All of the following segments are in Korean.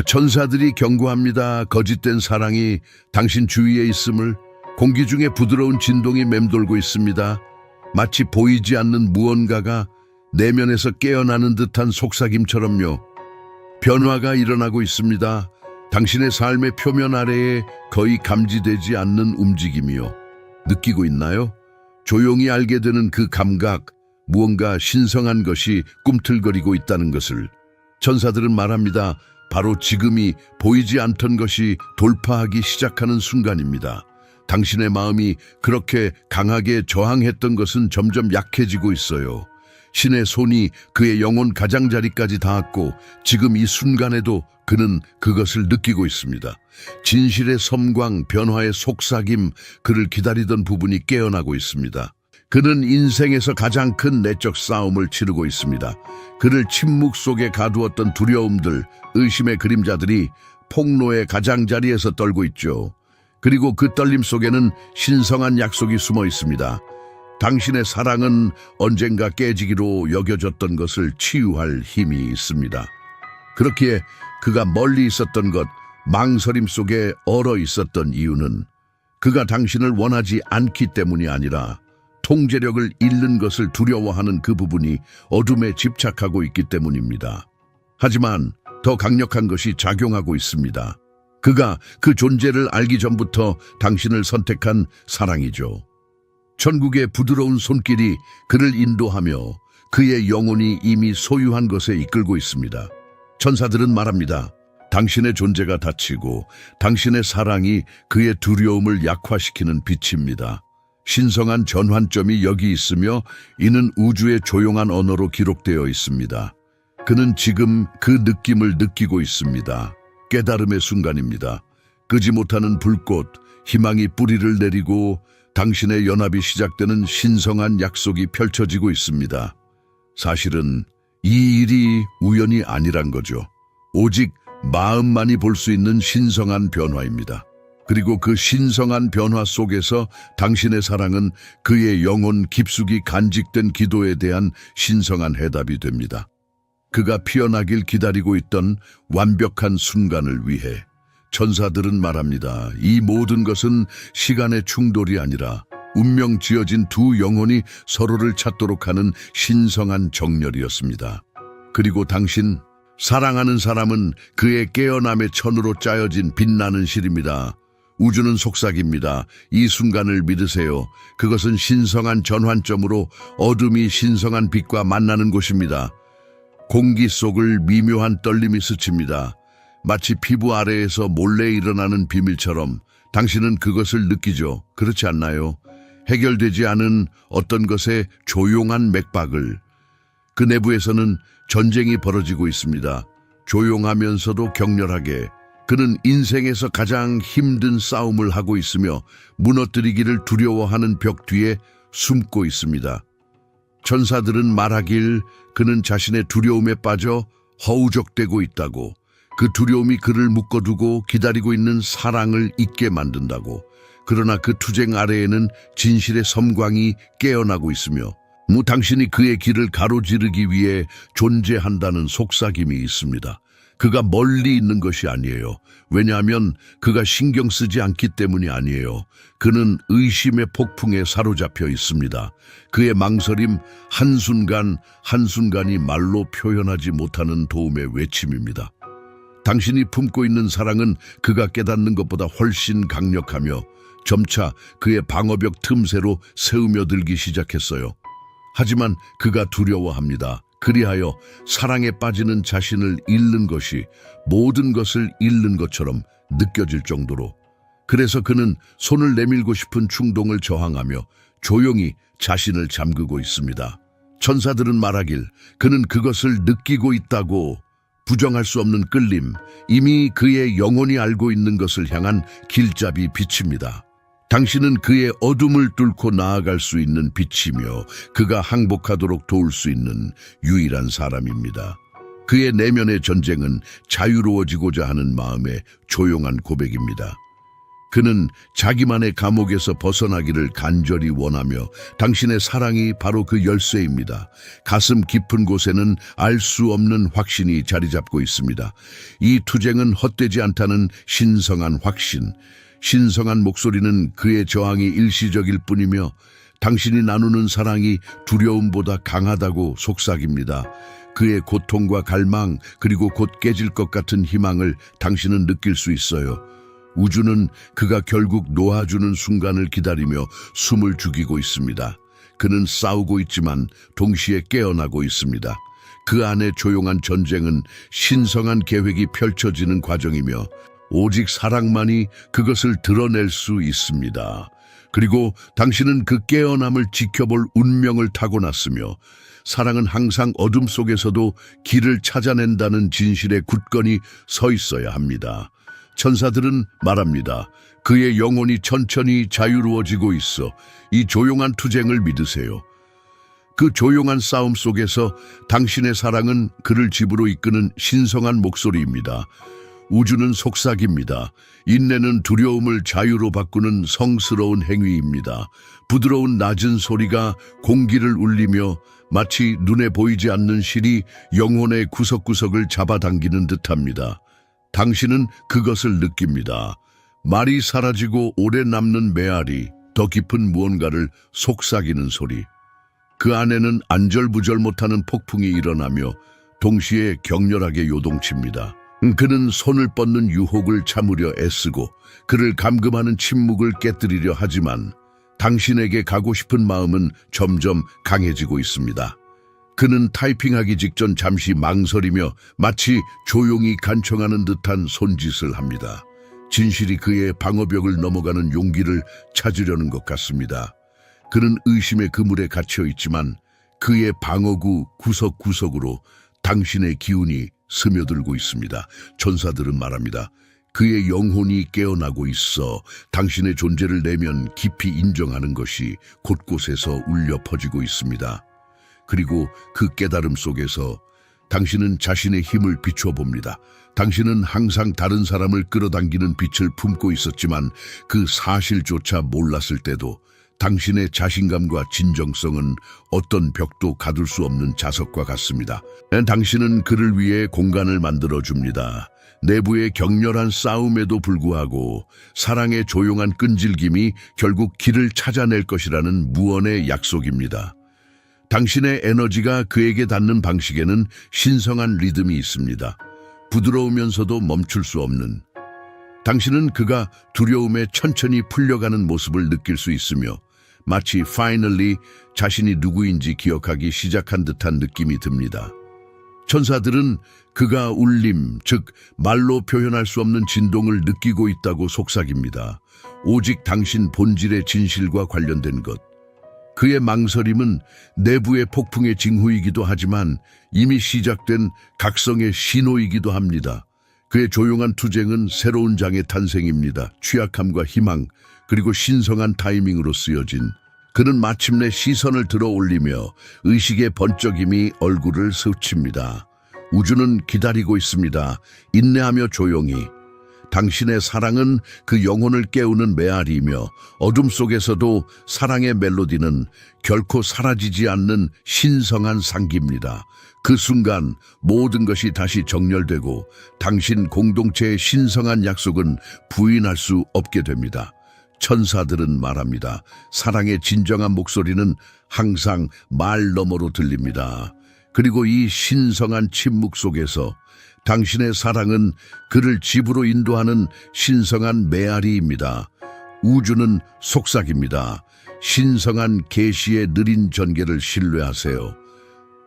천사들이 경고합니다. 거짓된 사랑이 당신 주위에 있음을. 공기 중에 부드러운 진동이 맴돌고 있습니다. 마치 보이지 않는 무언가가 내면에서 깨어나는 듯한 속삭임처럼요. 변화가 일어나고 있습니다. 당신의 삶의 표면 아래에 거의 감지되지 않는 움직임이요. 느끼고 있나요? 조용히 알게 되는 그 감각, 무언가 신성한 것이 꿈틀거리고 있다는 것을. 천사들은 말합니다. 바로 지금이 보이지 않던 것이 돌파하기 시작하는 순간입니다. 당신의 마음이 그렇게 강하게 저항했던 것은 점점 약해지고 있어요. 신의 손이 그의 영혼 가장자리까지 닿았고 지금 이 순간에도 그는 그것을 느끼고 있습니다. 진실의 섬광, 변화의 속삭임, 그를 기다리던 부분이 깨어나고 있습니다. 그는 인생에서 가장 큰 내적 싸움을 치르고 있습니다. 그를 침묵 속에 가두었던 두려움들, 의심의 그림자들이 폭로의 가장자리에서 떨고 있죠. 그리고 그 떨림 속에는 신성한 약속이 숨어 있습니다. 당신의 사랑은 언젠가 깨지기로 여겨졌던 것을 치유할 힘이 있습니다. 그렇기에 그가 멀리 있었던 것, 망설임 속에 얼어 있었던 이유는 그가 당신을 원하지 않기 때문이 아니라 통제력을 잃는 것을 두려워하는 그 부분이 어둠에 집착하고 있기 때문입니다. 하지만 더 강력한 것이 작용하고 있습니다. 그가 그 존재를 알기 전부터 당신을 선택한 사랑이죠. 천국의 부드러운 손길이 그를 인도하며 그의 영혼이 이미 소유한 것에 이끌고 있습니다. 천사들은 말합니다. 당신의 존재가 닫히고 당신의 사랑이 그의 두려움을 약화시키는 빛입니다. 신성한 전환점이 여기 있으며 이는 우주의 조용한 언어로 기록되어 있습니다. 그는 지금 그 느낌을 느끼고 있습니다. 깨달음의 순간입니다. 끄지 못하는 불꽃, 희망이 뿌리를 내리고 당신의 연합이 시작되는 신성한 약속이 펼쳐지고 있습니다. 사실은 이 일이 우연이 아니란 거죠. 오직 마음만이 볼 수 있는 신성한 변화입니다. 그리고 그 신성한 변화 속에서 당신의 사랑은 그의 영혼 깊숙이 간직된 기도에 대한 신성한 해답이 됩니다. 그가 피어나길 기다리고 있던 완벽한 순간을 위해 천사들은 말합니다. 이 모든 것은 시간의 충돌이 아니라 운명 지어진 두 영혼이 서로를 찾도록 하는 신성한 정렬이었습니다. 그리고 당신, 사랑하는 사람은 그의 깨어남의 천으로 짜여진 빛나는 실입니다. 우주는 속삭입니다. 이 순간을 믿으세요. 그것은 신성한 전환점으로 어둠이 신성한 빛과 만나는 곳입니다. 공기 속을 미묘한 떨림이 스칩니다. 마치 피부 아래에서 몰래 일어나는 비밀처럼 당신은 그것을 느끼죠. 그렇지 않나요? 해결되지 않은 어떤 것의 조용한 맥박을. 그 내부에서는 전쟁이 벌어지고 있습니다. 조용하면서도 격렬하게. 그는 인생에서 가장 힘든 싸움을 하고 있으며 무너뜨리기를 두려워하는 벽 뒤에 숨고 있습니다. 천사들은 말하길 그는 자신의 두려움에 빠져 허우적대고 있다고, 그 두려움이 그를 묶어두고 기다리고 있는 사랑을 잊게 만든다고. 그러나 그 투쟁 아래에는 진실의 섬광이 깨어나고 있으며 당신이 그의 길을 가로지르기 위해 존재한다는 속삭임이 있습니다. 그가 멀리 있는 것이 아니에요. 왜냐하면 그가 신경 쓰지 않기 때문이 아니에요. 그는 의심의 폭풍에 사로잡혀 있습니다. 그의 망설임 한순간이 말로 표현하지 못하는 도움의 외침입니다. 당신이 품고 있는 사랑은 그가 깨닫는 것보다 훨씬 강력하며 점차 그의 방어벽 틈새로 새우며들기 시작했어요. 하지만 그가 두려워합니다. 그리하여 사랑에 빠지는 자신을 잃는 것이 모든 것을 잃는 것처럼 느껴질 정도로. 그래서 그는 손을 내밀고 싶은 충동을 저항하며 조용히 자신을 잠그고 있습니다. 천사들은 말하길 그는 그것을 느끼고 있다고. 부정할 수 없는 끌림, 이미 그의 영혼이 알고 있는 것을 향한 길잡이 빛입니다. 당신은 그의 어둠을 뚫고 나아갈 수 있는 빛이며 그가 항복하도록 도울 수 있는 유일한 사람입니다. 그의 내면의 전쟁은 자유로워지고자 하는 마음의 조용한 고백입니다. 그는 자기만의 감옥에서 벗어나기를 간절히 원하며 당신의 사랑이 바로 그 열쇠입니다. 가슴 깊은 곳에는 알 수 없는 확신이 자리 잡고 있습니다. 이 투쟁은 헛되지 않다는 신성한 확신. 신성한 목소리는 그의 저항이 일시적일 뿐이며 당신이 나누는 사랑이 두려움보다 강하다고 속삭입니다. 그의 고통과 갈망 그리고 곧 깨질 것 같은 희망을 당신은 느낄 수 있어요. 우주는 그가 결국 놓아주는 순간을 기다리며 숨을 죽이고 있습니다. 그는 싸우고 있지만 동시에 깨어나고 있습니다. 그 안의 조용한 전쟁은 신성한 계획이 펼쳐지는 과정이며 오직 사랑만이 그것을 드러낼 수 있습니다. 그리고 당신은 그 깨어남을 지켜볼 운명을 타고났으며 사랑은 항상 어둠 속에서도 길을 찾아낸다는 진실에 굳건히 서 있어야 합니다. 천사들은 말합니다. 그의 영혼이 천천히 자유로워지고 있어. 이 조용한 투쟁을 믿으세요. 그 조용한 싸움 속에서 당신의 사랑은 그를 집으로 이끄는 신성한 목소리입니다. 우주는 속삭입니다. 인내는 두려움을 자유로 바꾸는 성스러운 행위입니다. 부드러운 낮은 소리가 공기를 울리며 마치 눈에 보이지 않는 실이 영혼의 구석구석을 잡아당기는 듯합니다. 당신은 그것을 느낍니다. 말이 사라지고 오래 남는 메아리, 더 깊은 무언가를 속삭이는 소리. 그 안에는 안절부절 못하는 폭풍이 일어나며 동시에 격렬하게 요동칩니다. 그는 손을 뻗는 유혹을 참으려 애쓰고 그를 감금하는 침묵을 깨뜨리려 하지만 당신에게 가고 싶은 마음은 점점 강해지고 있습니다. 그는 타이핑하기 직전 잠시 망설이며 마치 조용히 간청하는 듯한 손짓을 합니다. 진실이 그의 방어벽을 넘어가는 용기를 찾으려는 것 같습니다. 그는 의심의 그물에 갇혀 있지만 그의 방어구 구석구석으로 당신의 기운이 스며들고 있습니다. 천사들은 말합니다. 그의 영혼이 깨어나고 있어 당신의 존재를 내면 깊이 인정하는 것이 곳곳에서 울려 퍼지고 있습니다. 그리고 그 깨달음 속에서 당신은 자신의 힘을 비춰봅니다. 당신은 항상 다른 사람을 끌어당기는 빛을 품고 있었지만 그 사실조차 몰랐을 때도 당신의 자신감과 진정성은 어떤 벽도 가둘 수 없는 자석과 같습니다. 당신은 그를 위해 공간을 만들어줍니다. 내부의 격렬한 싸움에도 불구하고 사랑의 조용한 끈질김이 결국 길을 찾아낼 것이라는 무언의 약속입니다. 당신의 에너지가 그에게 닿는 방식에는 신성한 리듬이 있습니다. 부드러우면서도 멈출 수 없는. 당신은 그가 두려움에 천천히 풀려가는 모습을 느낄 수 있으며 마치 finally 자신이 누구인지 기억하기 시작한 듯한 느낌이 듭니다. 천사들은 그가 울림, 즉 말로 표현할 수 없는 진동을 느끼고 있다고 속삭입니다. 오직 당신 본질의 진실과 관련된 것. 그의 망설임은 내부의 폭풍의 징후이기도 하지만 이미 시작된 각성의 신호이기도 합니다. 그의 조용한 투쟁은 새로운 장의 탄생입니다. 취약함과 희망, 그리고 신성한 타이밍으로 쓰여진. 그는 마침내 시선을 들어 올리며 의식의 번쩍임이 얼굴을 스칩니다. 우주는 기다리고 있습니다. 인내하며 조용히. 당신의 사랑은 그 영혼을 깨우는 메아리이며 어둠 속에서도 사랑의 멜로디는 결코 사라지지 않는 신성한 상기입니다. 그 순간 모든 것이 다시 정렬되고 당신 공동체의 신성한 약속은 부인할 수 없게 됩니다. 천사들은 말합니다. 사랑의 진정한 목소리는 항상 말 너머로 들립니다. 그리고 이 신성한 침묵 속에서 당신의 사랑은 그를 집으로 인도하는 신성한 메아리입니다. 우주는 속삭입니다. 신성한 계시의 느린 전개를 신뢰하세요.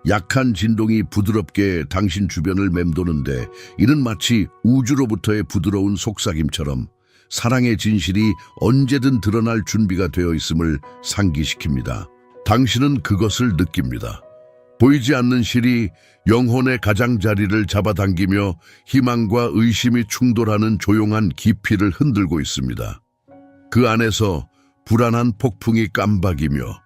약한 진동이 부드럽게 당신 주변을 맴도는데 이는 마치 우주로부터의 부드러운 속삭임처럼 사랑의 진실이 언제든 드러날 준비가 되어 있음을 상기시킵니다. 당신은 그것을 느낍니다. 보이지 않는 실이 영혼의 가장자리를 잡아당기며 희망과 의심이 충돌하는 조용한 깊이를 흔들고 있습니다. 그 안에서 불안한 폭풍이 깜박이며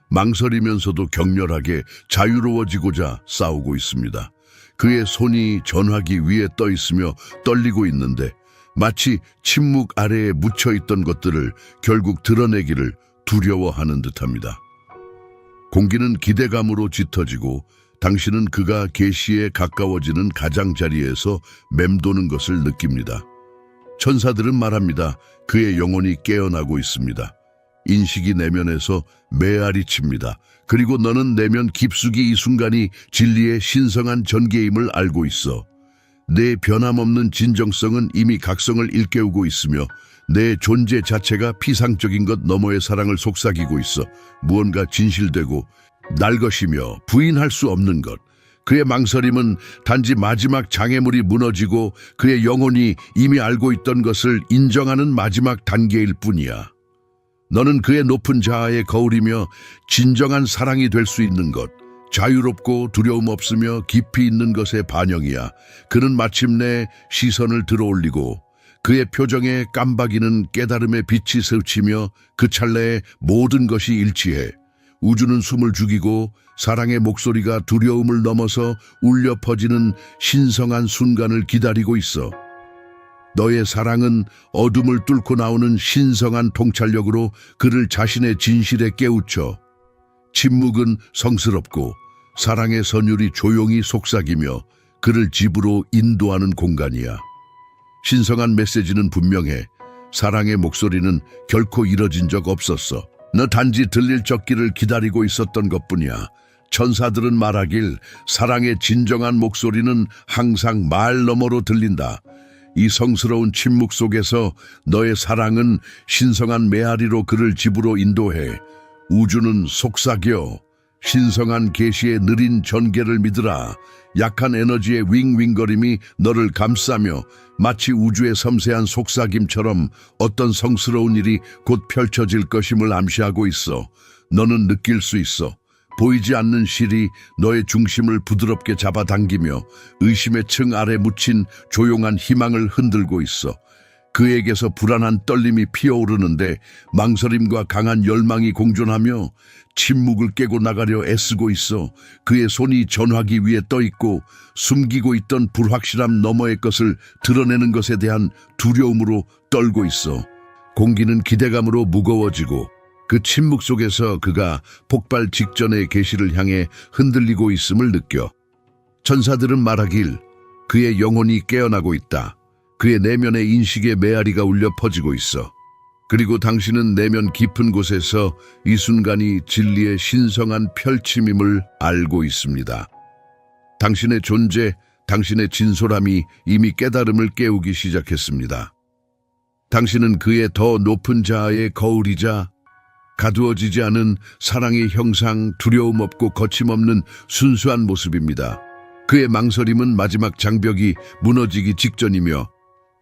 망설이면서도 격렬하게 자유로워지고자 싸우고 있습니다. 그의 손이 전화기 위에 떠 있으며 떨리고 있는데 마치 침묵 아래에 묻혀있던 것들을 결국 드러내기를 두려워하는 듯합니다. 공기는 기대감으로 짙어지고 당신은 그가 계시에 가까워지는 가장자리에서 맴도는 것을 느낍니다. 천사들은 말합니다. 그의 영혼이 깨어나고 있습니다. 인식이 내면에서 메아리 칩니다. 그리고 너는 내면 깊숙이 이 순간이 진리의 신성한 전개임을 알고 있어. 내 변함없는 진정성은 이미 각성을 일깨우고 있으며 내 존재 자체가 피상적인 것 너머의 사랑을 속삭이고 있어. 무언가 진실되고 날 것이며 부인할 수 없는 것. 그의 망설임은 단지 마지막 장애물이 무너지고 그의 영혼이 이미 알고 있던 것을 인정하는 마지막 단계일 뿐이야. 너는 그의 높은 자아의 거울이며 진정한 사랑이 될 수 있는 것, 자유롭고 두려움 없으며 깊이 있는 것의 반영이야. 그는 마침내 시선을 들어올리고 그의 표정에 깜박이는 깨달음의 빛이 스치며 그 찰나에 모든 것이 일치해. 우주는 숨을 죽이고 사랑의 목소리가 두려움을 넘어서 울려 퍼지는 신성한 순간을 기다리고 있어. 너의 사랑은 어둠을 뚫고 나오는 신성한 통찰력으로 그를 자신의 진실에 깨우쳐. 침묵은 성스럽고 사랑의 선율이 조용히 속삭이며 그를 집으로 인도하는 공간이야. 신성한 메시지는 분명해. 사랑의 목소리는 결코 이뤄진 적 없었어. 너 단지 들릴 적기를 기다리고 있었던 것뿐이야. 천사들은 말하길 사랑의 진정한 목소리는 항상 말 너머로 들린다. 이 성스러운 침묵 속에서 너의 사랑은 신성한 메아리로 그를 집으로 인도해. 우주는 속삭여. 신성한 계시의 느린 전개를 믿으라. 약한 에너지의 윙윙거림이 너를 감싸며 마치 우주의 섬세한 속삭임처럼 어떤 성스러운 일이 곧 펼쳐질 것임을 암시하고 있어. 너는 느낄 수 있어. 보이지 않는 실이 너의 중심을 부드럽게 잡아당기며 의심의 층 아래 묻힌 조용한 희망을 흔들고 있어. 그에게서 불안한 떨림이 피어오르는데 망설임과 강한 열망이 공존하며 침묵을 깨고 나가려 애쓰고 있어. 그의 손이 전화기 위에 떠있고 숨기고 있던 불확실함 너머의 것을 드러내는 것에 대한 두려움으로 떨고 있어. 공기는 기대감으로 무거워지고 그 침묵 속에서 그가 폭발 직전의 계시를 향해 흔들리고 있음을 느껴. 천사들은 말하길 그의 영혼이 깨어나고 있다. 그의 내면의 인식의 메아리가 울려 퍼지고 있어. 그리고 당신은 내면 깊은 곳에서 이 순간이 진리의 신성한 펼침임을 알고 있습니다. 당신의 존재, 당신의 진솔함이 이미 깨달음을 깨우기 시작했습니다. 당신은 그의 더 높은 자아의 거울이자 가두어지지 않은 사랑의 형상, 두려움 없고 거침없는 순수한 모습입니다. 그의 망설임은 마지막 장벽이 무너지기 직전이며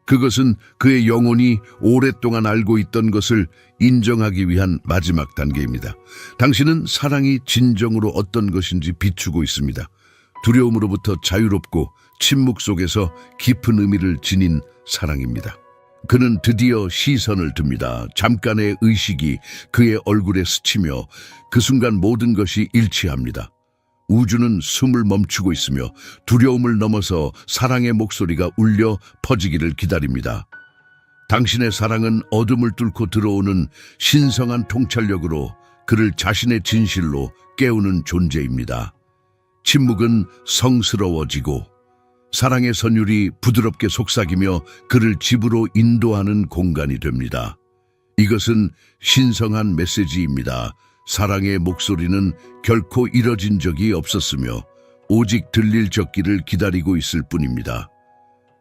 그것은 그의 영혼이 오랫동안 알고 있던 것을 인정하기 위한 마지막 단계입니다. 당신은 사랑이 진정으로 어떤 것인지 비추고 있습니다. 두려움으로부터 자유롭고 침묵 속에서 깊은 의미를 지닌 사랑입니다. 그는 드디어 시선을 듭니다. 잠깐의 의식이 그의 얼굴에 스치며 그 순간 모든 것이 일치합니다. 우주는 숨을 멈추고 있으며 두려움을 넘어서 사랑의 목소리가 울려 퍼지기를 기다립니다. 당신의 사랑은 어둠을 뚫고 들어오는 신성한 통찰력으로 그를 자신의 진실로 깨우는 존재입니다. 침묵은 성스러워지고 사랑의 선율이 부드럽게 속삭이며 그를 집으로 인도하는 공간이 됩니다. 이것은 신성한 메시지입니다. 사랑의 목소리는 결코 이뤄진 적이 없었으며 오직 들릴 적기를 기다리고 있을 뿐입니다.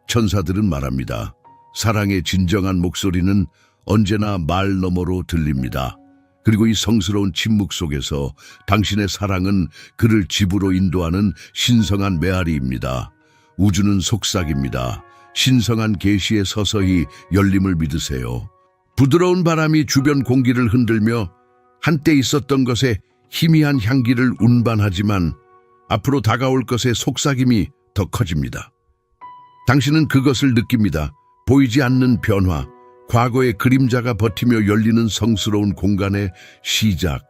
천사들은 말합니다. 사랑의 진정한 목소리는 언제나 말 너머로 들립니다. 그리고 이 성스러운 침묵 속에서 당신의 사랑은 그를 집으로 인도하는 신성한 메아리입니다. 우주는 속삭입니다. 신성한 계시에 서서히 열림을 믿으세요. 부드러운 바람이 주변 공기를 흔들며 한때 있었던 것에 희미한 향기를 운반하지만 앞으로 다가올 것의 속삭임이 더 커집니다. 당신은 그것을 느낍니다. 보이지 않는 변화, 과거의 그림자가 버티며 열리는 성스러운 공간의 시작.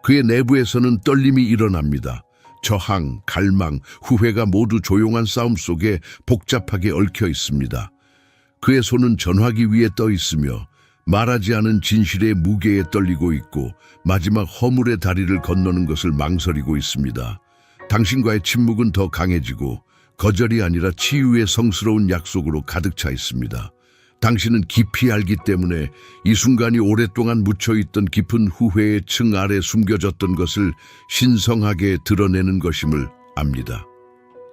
그의 내부에서는 떨림이 일어납니다. 저항, 갈망, 후회가 모두 조용한 싸움 속에 복잡하게 얽혀 있습니다. 그의 손은 전화기 위에 떠 있으며 말하지 않은 진실의 무게에 떨리고 있고 마지막 허물의 다리를 건너는 것을 망설이고 있습니다. 당신과의 침묵은 더 강해지고 거절이 아니라 치유의 성스러운 약속으로 가득 차 있습니다. 당신은 깊이 알기 때문에 이 순간이 오랫동안 묻혀있던 깊은 후회의 층 아래 숨겨졌던 것을 신성하게 드러내는 것임을 압니다.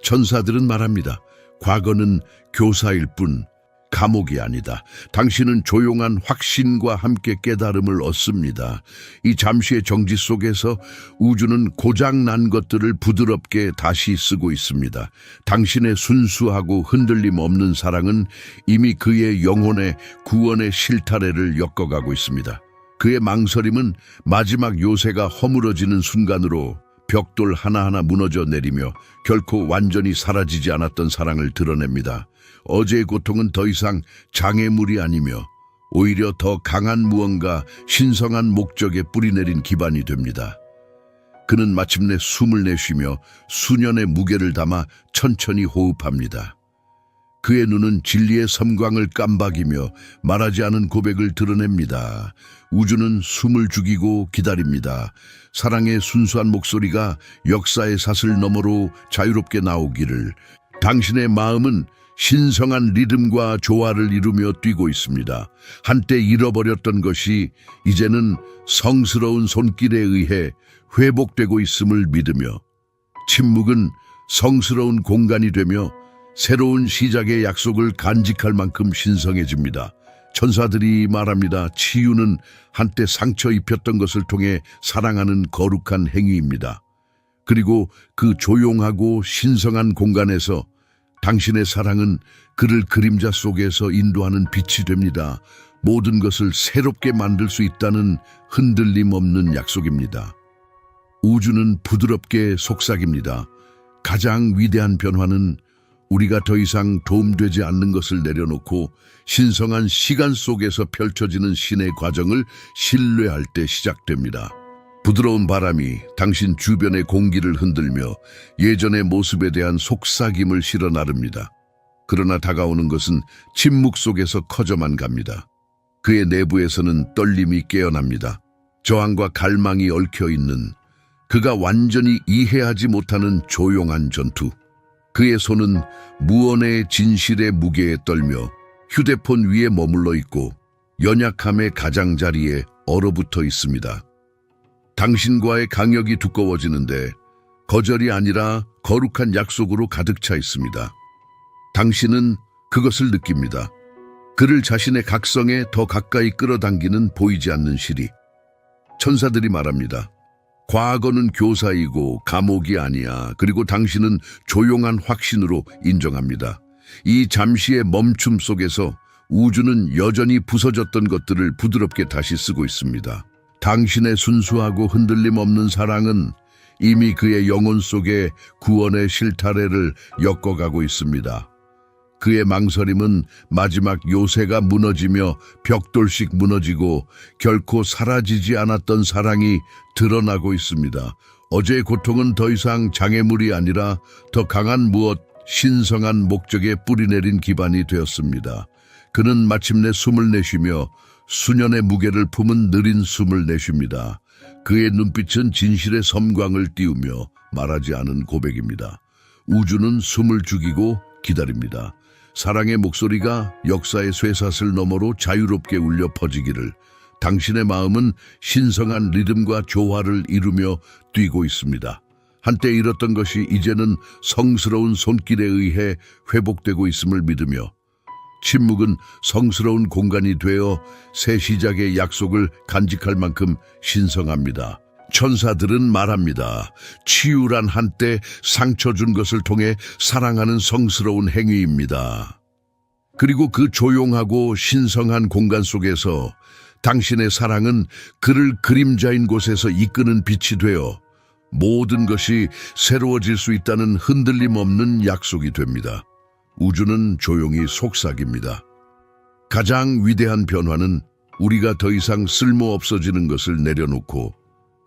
천사들은 말합니다. 과거는 교사일 뿐 감옥이 아니다. 당신은 조용한 확신과 함께 깨달음을 얻습니다. 이 잠시의 정지 속에서 우주는 고장난 것들을 부드럽게 다시 쓰고 있습니다. 당신의 순수하고 흔들림 없는 사랑은 이미 그의 영혼의 구원의 실타래를 엮어가고 있습니다. 그의 망설임은 마지막 요새가 허물어지는 순간으로 벽돌 하나하나 무너져 내리며 결코 완전히 사라지지 않았던 사랑을 드러냅니다. 어제의 고통은 더 이상 장애물이 아니며 오히려 더 강한 무언가 신성한 목적에 뿌리내린 기반이 됩니다. 그는 마침내 숨을 내쉬며 수년의 무게를 담아 천천히 호흡합니다. 그의 눈은 진리의 섬광을 깜박이며 말하지 않은 고백을 드러냅니다. 우주는 숨을 죽이고 기다립니다. 사랑의 순수한 목소리가 역사의 사슬 너머로 자유롭게 나오기를. 당신의 마음은 신성한 리듬과 조화를 이루며 뛰고 있습니다. 한때 잃어버렸던 것이 이제는 성스러운 손길에 의해 회복되고 있음을 믿으며 침묵은 성스러운 공간이 되며 새로운 시작의 약속을 간직할 만큼 신성해집니다. 천사들이 말합니다. 치유는 한때 상처 입혔던 것을 통해 사랑하는 거룩한 행위입니다. 그리고 그 조용하고 신성한 공간에서 당신의 사랑은 그를 그림자 속에서 인도하는 빛이 됩니다. 모든 것을 새롭게 만들 수 있다는 흔들림 없는 약속입니다. 우주는 부드럽게 속삭입니다. 가장 위대한 변화는 우리가 더 이상 도움되지 않는 것을 내려놓고 신성한 시간 속에서 펼쳐지는 신의 과정을 신뢰할 때 시작됩니다. 부드러운 바람이 당신 주변의 공기를 흔들며 예전의 모습에 대한 속삭임을 실어 나릅니다. 그러나 다가오는 것은 침묵 속에서 커져만 갑니다. 그의 내부에서는 떨림이 깨어납니다. 저항과 갈망이 얽혀있는 그가 완전히 이해하지 못하는 조용한 전투. 그의 손은 무언의 진실의 무게에 떨며 휴대폰 위에 머물러 있고 연약함의 가장자리에 얼어붙어 있습니다. 당신과의 강역이 두꺼워지는데 거절이 아니라 거룩한 약속으로 가득 차 있습니다. 당신은 그것을 느낍니다. 그를 자신의 각성에 더 가까이 끌어당기는 보이지 않는 실이. 천사들이 말합니다. 과거는 교사이고 감옥이 아니야. 그리고 당신은 조용한 확신으로 인정합니다. 이 잠시의 멈춤 속에서 우주는 여전히 부서졌던 것들을 부드럽게 다시 쓰고 있습니다. 당신의 순수하고 흔들림 없는 사랑은 이미 그의 영혼 속에 구원의 실타래를 엮어가고 있습니다. 그의 망설임은 마지막 요새가 무너지며 벽돌씩 무너지고 결코 사라지지 않았던 사랑이 드러나고 있습니다. 어제의 고통은 더 이상 장애물이 아니라 더 강한 무엇, 신성한 목적에 뿌리내린 기반이 되었습니다. 그는 마침내 숨을 내쉬며 수년의 무게를 품은 느린 숨을 내쉽니다. 그의 눈빛은 진실의 섬광을 띄우며 말하지 않은 고백입니다. 우주는 숨을 죽이고 기다립니다. 사랑의 목소리가 역사의 쇠사슬 너머로 자유롭게 울려 퍼지기를. 당신의 마음은 신성한 리듬과 조화를 이루며 뛰고 있습니다. 한때 잃었던 것이 이제는 성스러운 손길에 의해 회복되고 있음을 믿으며 침묵은 성스러운 공간이 되어 새 시작의 약속을 간직할 만큼 신성합니다. 천사들은 말합니다. 치유란 한때 상처 준 것을 통해 사랑하는 성스러운 행위입니다. 그리고 그 조용하고 신성한 공간 속에서 당신의 사랑은 그를 그림자인 곳에서 이끄는 빛이 되어 모든 것이 새로워질 수 있다는 흔들림 없는 약속이 됩니다. 우주는 조용히 속삭입니다. 가장 위대한 변화는 우리가 더 이상 쓸모없어지는 것을 내려놓고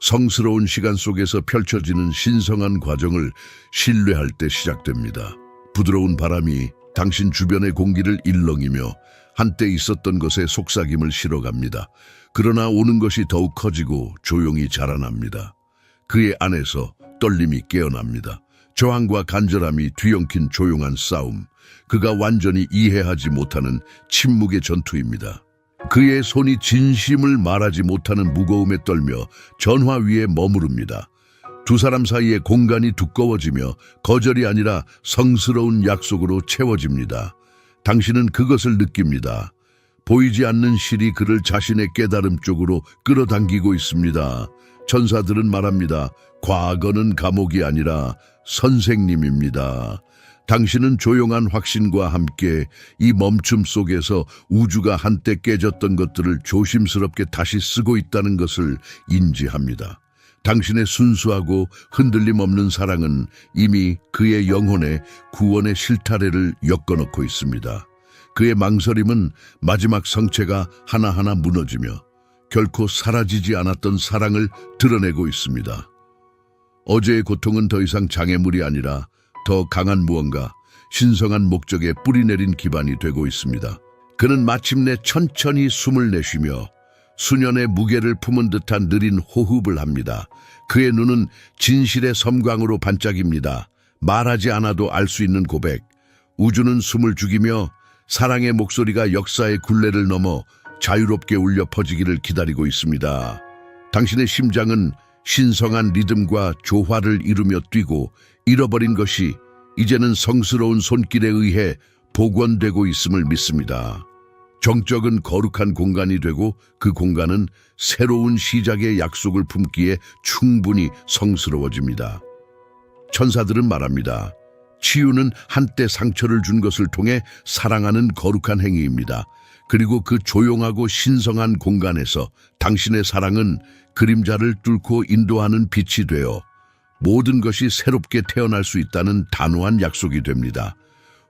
성스러운 시간 속에서 펼쳐지는 신성한 과정을 신뢰할 때 시작됩니다. 부드러운 바람이 당신 주변의 공기를 일렁이며 한때 있었던 것에 속삭임을 실어갑니다. 그러나 오는 것이 더욱 커지고 조용히 자라납니다. 그의 안에서 떨림이 깨어납니다. 저항과 간절함이 뒤엉킨 조용한 싸움, 그가 완전히 이해하지 못하는 침묵의 전투입니다. 그의 손이 진심을 말하지 못하는 무거움에 떨며 전화 위에 머무릅니다. 두 사람 사이의 공간이 두꺼워지며 거절이 아니라 성스러운 약속으로 채워집니다. 당신은 그것을 느낍니다. 보이지 않는 실이 그를 자신의 깨달음 쪽으로 끌어당기고 있습니다. 천사들은 말합니다. 과거는 감옥이 아니라 선생님입니다. 당신은 조용한 확신과 함께 이 멈춤 속에서 우주가 한때 깨졌던 것들을 조심스럽게 다시 쓰고 있다는 것을 인지합니다. 당신의 순수하고 흔들림 없는 사랑은 이미 그의 영혼에 구원의 실타래를 엮어놓고 있습니다. 그의 망설임은 마지막 성체가 하나하나 무너지며 결코 사라지지 않았던 사랑을 드러내고 있습니다. 어제의 고통은 더 이상 장애물이 아니라 더 강한 무언가, 신성한 목적에 뿌리내린 기반이 되고 있습니다. 그는 마침내 천천히 숨을 내쉬며 수년의 무게를 품은 듯한 느린 호흡을 합니다. 그의 눈은 진실의 섬광으로 반짝입니다. 말하지 않아도 알 수 있는 고백. 우주는 숨을 죽이며 사랑의 목소리가 역사의 굴레를 넘어 자유롭게 울려 퍼지기를 기다리고 있습니다. 당신의 심장은 신성한 리듬과 조화를 이루며 뛰고 잃어버린 것이 이제는 성스러운 손길에 의해 복원되고 있음을 믿습니다. 정적은 거룩한 공간이 되고 그 공간은 새로운 시작의 약속을 품기에 충분히 성스러워집니다. 천사들은 말합니다. 치유는 한때 상처를 준 것을 통해 사랑하는 거룩한 행위입니다. 그리고 그 조용하고 신성한 공간에서 당신의 사랑은 그림자를 뚫고 인도하는 빛이 되어 모든 것이 새롭게 태어날 수 있다는 단호한 약속이 됩니다.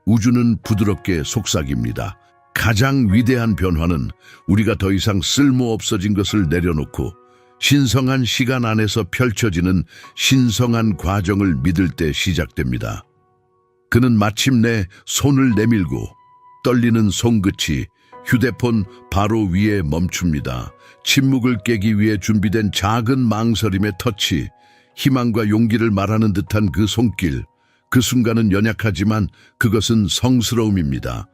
우주는 부드럽게 속삭입니다. 가장 위대한 변화는 우리가 더 이상 쓸모없어진 것을 내려놓고 신성한 시간 안에서 펼쳐지는 신성한 과정을 믿을 때 시작됩니다. 그는 마침내 손을 내밀고 떨리는 손끝이 휴대폰 바로 위에 멈춥니다. 침묵을 깨기 위해 준비된 작은 망설임의 터치, 희망과 용기를 말하는 듯한 그 손길, 그 순간은 연약하지만 그것은 성스러움입니다.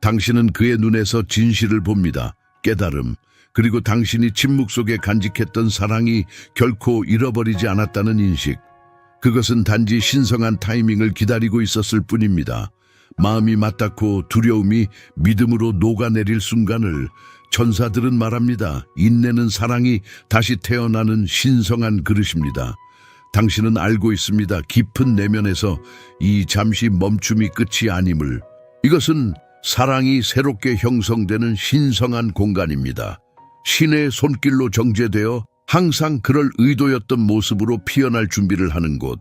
당신은 그의 눈에서 진실을 봅니다. 깨달음, 그리고 당신이 침묵 속에 간직했던 사랑이 결코 잃어버리지 않았다는 인식. 그것은 단지 신성한 타이밍을 기다리고 있었을 뿐입니다. 마음이 맞닿고 두려움이 믿음으로 녹아내릴 순간을 천사들은 말합니다. 인내는 사랑이 다시 태어나는 신성한 그릇입니다. 당신은 알고 있습니다. 깊은 내면에서 이 잠시 멈춤이 끝이 아님을. 이것은 사랑이 새롭게 형성되는 신성한 공간입니다. 신의 손길로 정제되어 항상 그럴 의도였던 모습으로 피어날 준비를 하는 곳.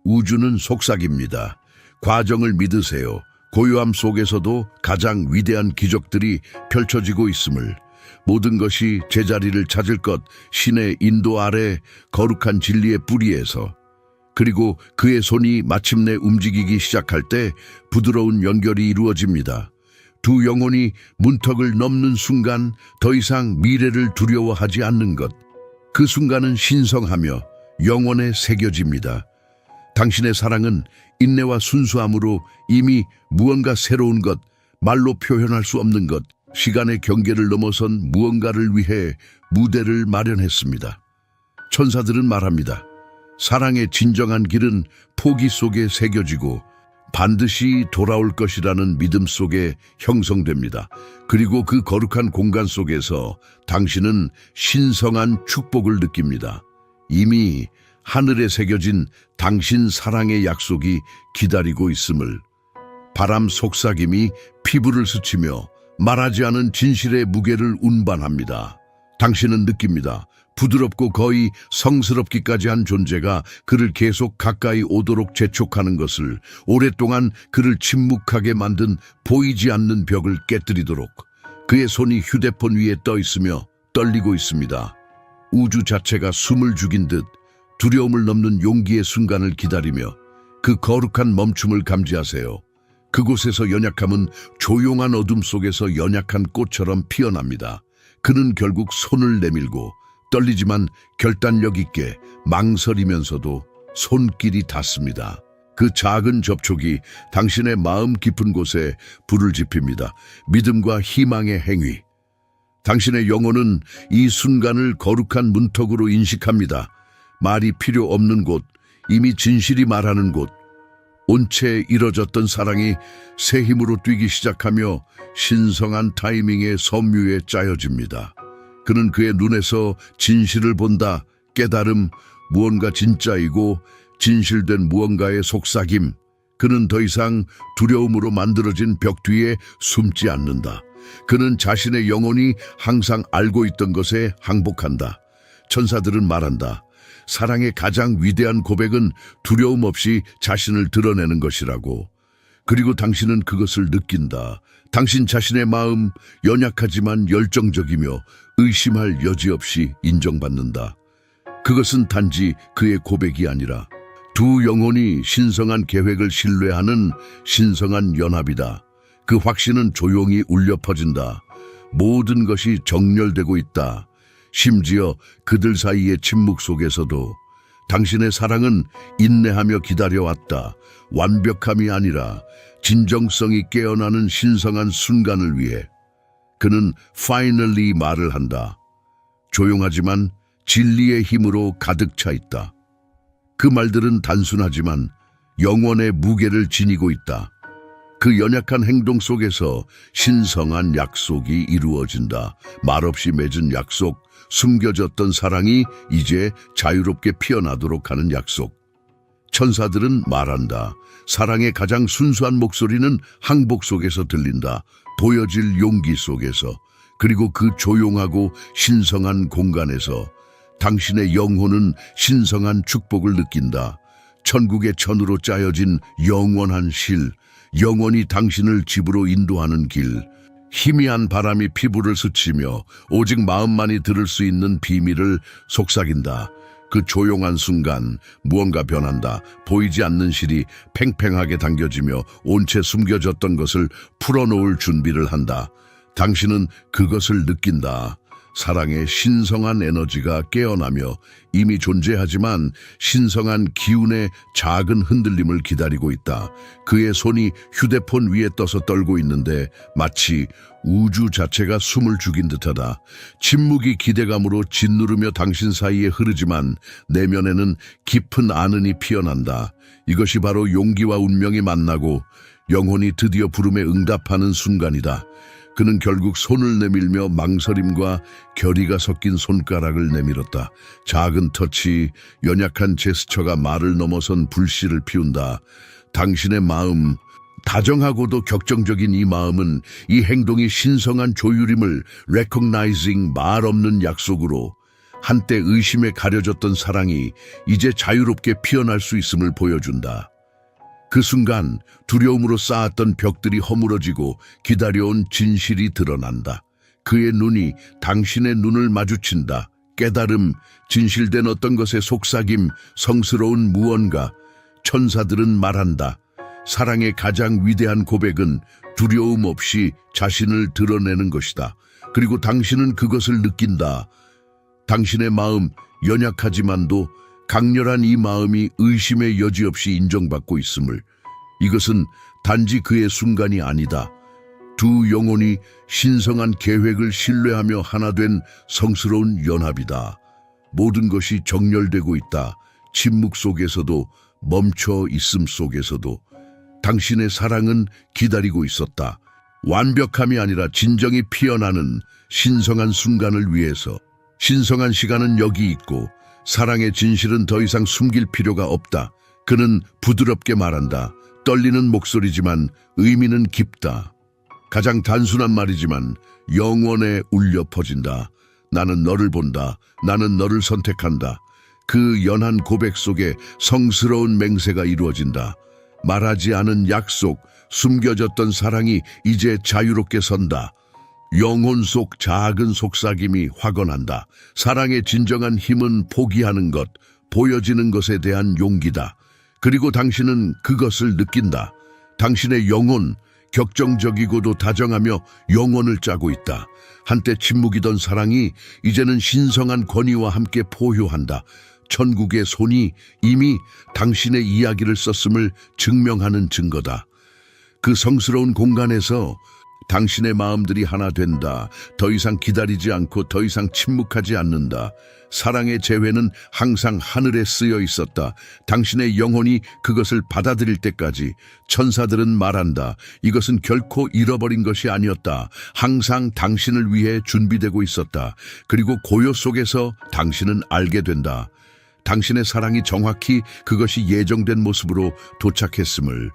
우주는 속삭입니다. 과정을 믿으세요. 고요함 속에서도 가장 위대한 기적들이 펼쳐지고 있음을. 모든 것이 제자리를 찾을 것, 신의 인도 아래 거룩한 진리의 뿌리에서. 그리고 그의 손이 마침내 움직이기 시작할 때 부드러운 연결이 이루어집니다. 두 영혼이 문턱을 넘는 순간 더 이상 미래를 두려워하지 않는 것. 그 순간은 신성하며 영혼에 새겨집니다. 당신의 사랑은 인내와 순수함으로 이미 무언가 새로운 것, 말로 표현할 수 없는 것, 시간의 경계를 넘어선 무언가를 위해 무대를 마련했습니다. 천사들은 말합니다. 사랑의 진정한 길은 포기 속에 새겨지고 반드시 돌아올 것이라는 믿음 속에 형성됩니다. 그리고 그 거룩한 공간 속에서 당신은 신성한 축복을 느낍니다. 이미 하늘에 새겨진 당신 사랑의 약속이 기다리고 있음을. 바람 속삭임이 피부를 스치며 말하지 않은 진실의 무게를 운반합니다. 당신은 느낍니다. 부드럽고 거의 성스럽기까지 한 존재가 그를 계속 가까이 오도록 재촉하는 것을, 오랫동안 그를 침묵하게 만든 보이지 않는 벽을 깨뜨리도록. 그의 손이 휴대폰 위에 떠 있으며 떨리고 있습니다. 우주 자체가 숨을 죽인 듯 두려움을 넘는 용기의 순간을 기다리며 그 거룩한 멈춤을 감지하세요. 그곳에서 연약함은 조용한 어둠 속에서 연약한 꽃처럼 피어납니다. 그는 결국 손을 내밀고 떨리지만 결단력 있게 망설이면서도 손길이 닿습니다. 그 작은 접촉이 당신의 마음 깊은 곳에 불을 지핍니다. 믿음과 희망의 행위. 당신의 영혼은 이 순간을 거룩한 문턱으로 인식합니다. 말이 필요 없는 곳, 이미 진실이 말하는 곳, 온채 이뤄졌던 사랑이 새 힘으로 뛰기 시작하며 신성한 타이밍의 섬유에 짜여집니다. 그는 그의 눈에서 진실을 본다. 깨달음, 무언가 진짜이고 진실된 무언가의 속삭임. 그는 더 이상 두려움으로 만들어진 벽 뒤에 숨지 않는다. 그는 자신의 영혼이 항상 알고 있던 것에 항복한다. 천사들은 말한다. 사랑의 가장 위대한 고백은 두려움 없이 자신을 드러내는 것이라고. 그리고 당신은 그것을 느낀다. 당신 자신의 마음, 연약하지만 열정적이며 의심할 여지 없이 인정받는다. 그것은 단지 그의 고백이 아니라 두 영혼이 신성한 계획을 신뢰하는 신성한 연합이다. 그 확신은 조용히 울려 퍼진다. 모든 것이 정렬되고 있다. 심지어 그들 사이의 침묵 속에서도 당신의 사랑은 인내하며 기다려왔다. 완벽함이 아니라 진정성이 깨어나는 신성한 순간을 위해. 그는 finally 말을 한다. 조용하지만 진리의 힘으로 가득 차 있다. 그 말들은 단순하지만 영원의 무게를 지니고 있다. 그 연약한 행동 속에서 신성한 약속이 이루어진다. 말없이 맺은 약속, 숨겨졌던 사랑이 이제 자유롭게 피어나도록 하는 약속. 천사들은 말한다. 사랑의 가장 순수한 목소리는 항복 속에서 들린다. 보여질 용기 속에서. 그리고 그 조용하고 신성한 공간에서 당신의 영혼은 신성한 축복을 느낀다. 천국의 천으로 짜여진 영원한 실, 영원히 당신을 집으로 인도하는 길. 희미한 바람이 피부를 스치며 오직 마음만이 들을 수 있는 비밀을 속삭인다. 그 조용한 순간 무언가 변한다. 보이지 않는 실이 팽팽하게 당겨지며 온채 숨겨졌던 것을 풀어놓을 준비를 한다. 당신은 그것을 느낀다. 사랑의 신성한 에너지가 깨어나며 이미 존재하지만 신성한 기운의 작은 흔들림을 기다리고 있다. 그의 손이 휴대폰 위에 떠서 떨고 있는데 마치 우주 자체가 숨을 죽인 듯하다. 침묵이 기대감으로 짓누르며 당신 사이에 흐르지만 내면에는 깊은 안은이 피어난다. 이것이 바로 용기와 운명이 만나고 영혼이 드디어 부름에 응답하는 순간이다. 그는 결국 손을 내밀며 망설임과 결의가 섞인 손가락을 내밀었다. 작은 터치, 연약한 제스처가 말을 넘어선 불씨를 피운다. 당신의 마음, 다정하고도 격정적인 이 마음은 이 행동이 신성한 조율임을 recognizing 말 없는 약속으로 한때 의심에 가려졌던 사랑이 이제 자유롭게 피어날 수 있음을 보여준다. 그 순간 두려움으로 쌓았던 벽들이 허물어지고 기다려온 진실이 드러난다. 그의 눈이 당신의 눈을 마주친다. 깨달음, 진실된 어떤 것의 속삭임, 성스러운 무언가. 천사들은 말한다. 사랑의 가장 위대한 고백은 두려움 없이 자신을 드러내는 것이다. 그리고 당신은 그것을 느낀다. 당신의 마음, 연약하지만도 강렬한 이 마음이 의심의 여지 없이 인정받고 있음을. 이것은 단지 그의 순간이 아니다. 두 영혼이 신성한 계획을 신뢰하며 하나 된 성스러운 연합이다. 모든 것이 정렬되고 있다. 침묵 속에서도 멈춰 있음 속에서도 당신의 사랑은 기다리고 있었다. 완벽함이 아니라 진정이 피어나는 신성한 순간을 위해서. 신성한 시간은 여기 있고 사랑의 진실은 더 이상 숨길 필요가 없다. 그는 부드럽게 말한다. 떨리는 목소리지만 의미는 깊다. 가장 단순한 말이지만 영원에 울려 퍼진다. 나는 너를 본다. 나는 너를 선택한다. 그 연한 고백 속에 성스러운 맹세가 이루어진다. 말하지 않은 약속, 숨겨졌던 사랑이 이제 자유롭게 선다. 영혼 속 작은 속삭임이 확언한다. 사랑의 진정한 힘은 포기하는 것, 보여지는 것에 대한 용기다. 그리고 당신은 그것을 느낀다. 당신의 영혼, 격정적이고도 다정하며 영혼을 짜고 있다. 한때 침묵이던 사랑이 이제는 신성한 권위와 함께 포효한다. 천국의 손이 이미 당신의 이야기를 썼음을 증명하는 증거다. 그 성스러운 공간에서 당신의 마음들이 하나 된다. 더 이상 기다리지 않고 더 이상 침묵하지 않는다. 사랑의 재회는 항상 하늘에 쓰여 있었다. 당신의 영혼이 그것을 받아들일 때까지 천사들은 말한다. 이것은 결코 잃어버린 것이 아니었다. 항상 당신을 위해 준비되고 있었다. 그리고 고요 속에서 당신은 알게 된다. 당신의 사랑이 정확히 그것이 예정된 모습으로 도착했음을.